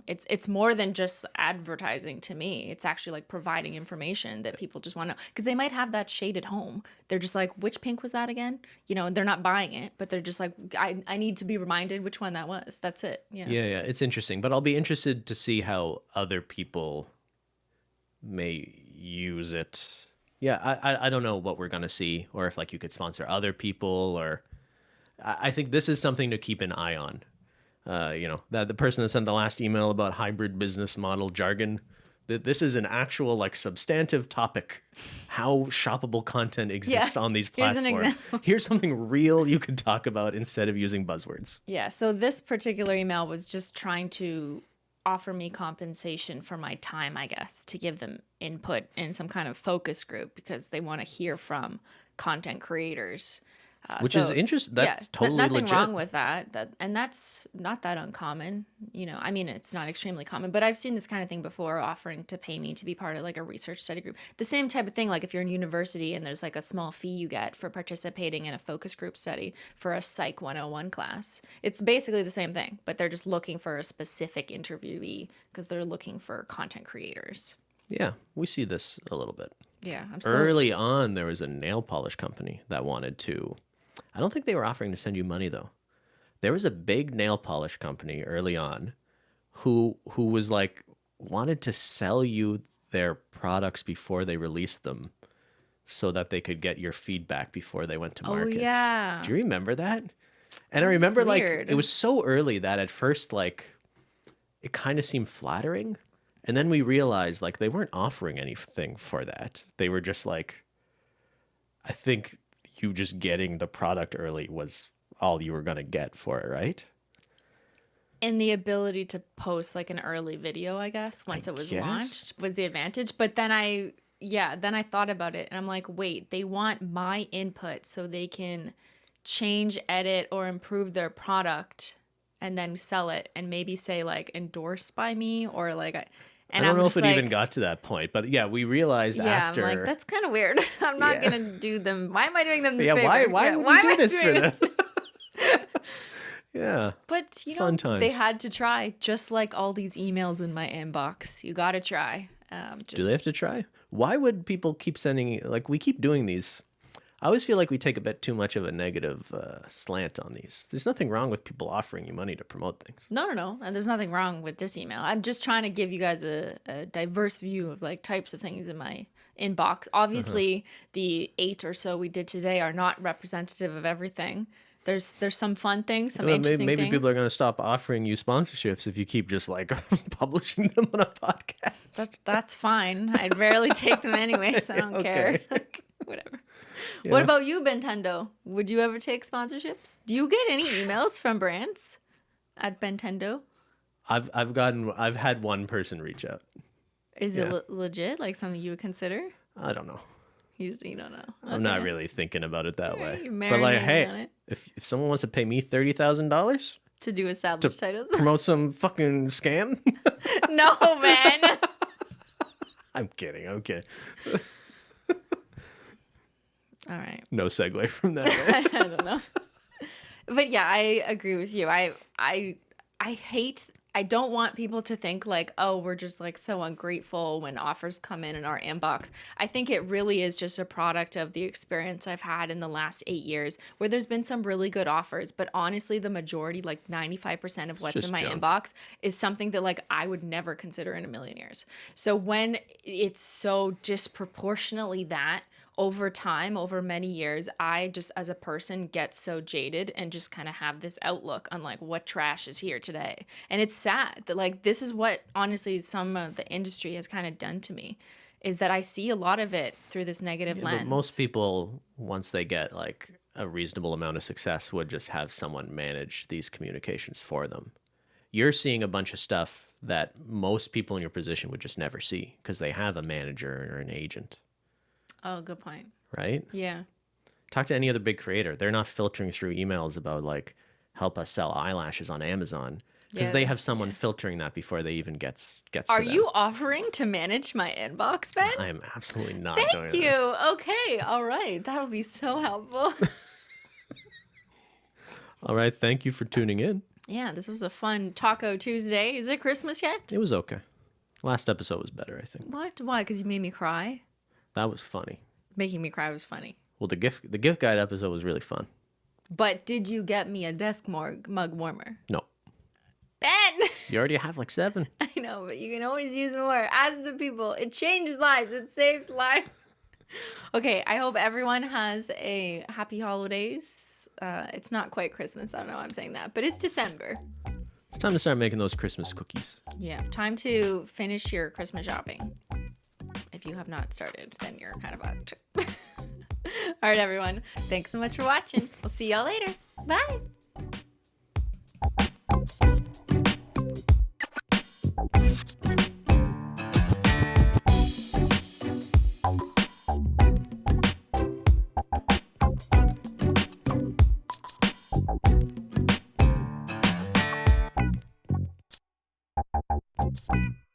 It's more than just advertising to me. It's actually like providing information that people just want to know, because they might have that shade at home. They're just like, which pink was that again? They're not buying it, but they're just like, I need to be reminded which one that was. That's it. Yeah. It's interesting, but I'll be interested to see how other people may use it. Yeah. I don't know what we're going to see, or if like you could sponsor other people, or I think this is something to keep an eye on. That the person that sent the last email about hybrid business model jargon, that this is an actual like substantive topic, how shoppable content exists on these platforms. Here's an example. Here's something real you could talk about instead of using buzzwords. Yeah. So this particular email was just trying to offer me compensation for my time, I guess, to give them input in some kind of focus group because they want to hear from content creators. Which is interesting. That's totally nothing legit. wrong with that. And that's not that uncommon. You know, I mean, it's not extremely common, but I've seen this kind of thing before, offering to pay me to be part of like a research study group. The same type of thing, like if you're in university and there's like a small fee you get for participating in a focus group study for a Psych 101 class. It's basically the same thing, but they're just looking for a specific interviewee because they're looking for content creators. Yeah, we see this a little bit. Yeah. Early on, there was a nail polish company that wanted to... I don't think they were offering to send you money, though. There was a big nail polish company early on who was like, wanted to sell you their products before they released them so that they could get your feedback before they went to market. Oh, yeah. Do you remember that? And I remember like it was so early that at first like it kind of seemed flattering. And then we realized like they weren't offering anything for that. They were just like, I think you just getting the product early was all you were going to get for it, right? And the ability to post like an early video, I guess, once it was launched was the advantage. But then I thought about it and I'm like, wait, they want my input so they can change, edit, or improve their product and then sell it and maybe say like endorsed by me or like... And I don't know if it even got to that point, but yeah, we realized after. I'm like, that's kind of weird. I'm not going to do them. Why am I doing them this favor? Why would you do this for them? Yeah. But, you know, they had to try, just like all these emails in my inbox. You got to try. Do they have to try? Why would people keep sending, like, we keep doing these. I always feel like we take a bit too much of a negative slant on these. There's nothing wrong with people offering you money to promote things. No. And there's nothing wrong with this email. I'm just trying to give you guys a diverse view of like types of things in my inbox. Obviously, the 8 or so we did today are not representative of everything. There's some fun things, some interesting things. Maybe people are going to stop offering you sponsorships if you keep just like publishing them on a podcast. That's fine. I'd rarely take them anyway, so I don't care. Whatever. Yeah. What about you, Bentendo? Would you ever take sponsorships? Do you get any emails from brands at Bentendo? I've had one person reach out. Is it legit? Like something you would consider? I don't know. You don't know. Okay. I'm not really thinking about it that way. But like, hey, if someone wants to pay me $30,000 to do established titles, promote some fucking scam. No, man. I'm kidding. Okay. All right. No segue from that. I don't know. But yeah, I agree with you. I don't want people to think like, oh, we're just like so ungrateful when offers come in our inbox. I think it really is just a product of the experience I've had in the last 8 years where there's been some really good offers. But honestly, the majority, like 95% of what's in my inbox is something that like I would never consider in a million years. So when it's so disproportionately that, over time, over many years, I just as a person get so jaded and just kind of have this outlook on like what trash is here today. And it's sad that like this is what honestly some of the industry has kind of done to me is that I see a lot of it through this negative lens. But most people, once they get like a reasonable amount of success, would just have someone manage these communications for them. You're seeing a bunch of stuff that most people in your position would just never see because they have a manager or an agent. Oh, good point. Right? Yeah. Talk to any other big creator. They're not filtering through emails about like, help us sell eyelashes on Amazon because they have someone filtering that before they even gets to them. Are you offering to manage my inbox, Ben? I am absolutely not doing that. Thank you. Okay. All right. That would be so helpful. All right. Thank you for tuning in. Yeah, this was a fun Taco Tuesday. Is it Christmas yet? It was okay. Last episode was better, I think. What? Why? Because you made me cry? That was funny. Making me cry was funny. Well, the gift guide episode was really fun. But did you get me a desk mug warmer? No. Ben! You already have like 7. I know, but you can always use more. Ask the people. It changes lives. It saves lives. Okay, I hope everyone has a happy holidays. It's not quite Christmas. I don't know why I'm saying that, but it's December. It's time to start making those Christmas cookies. Yeah, time to finish your Christmas shopping. If you have not started, then you're kind of out. All right, everyone. Thanks so much for watching. We'll see y'all later. Bye. Bye.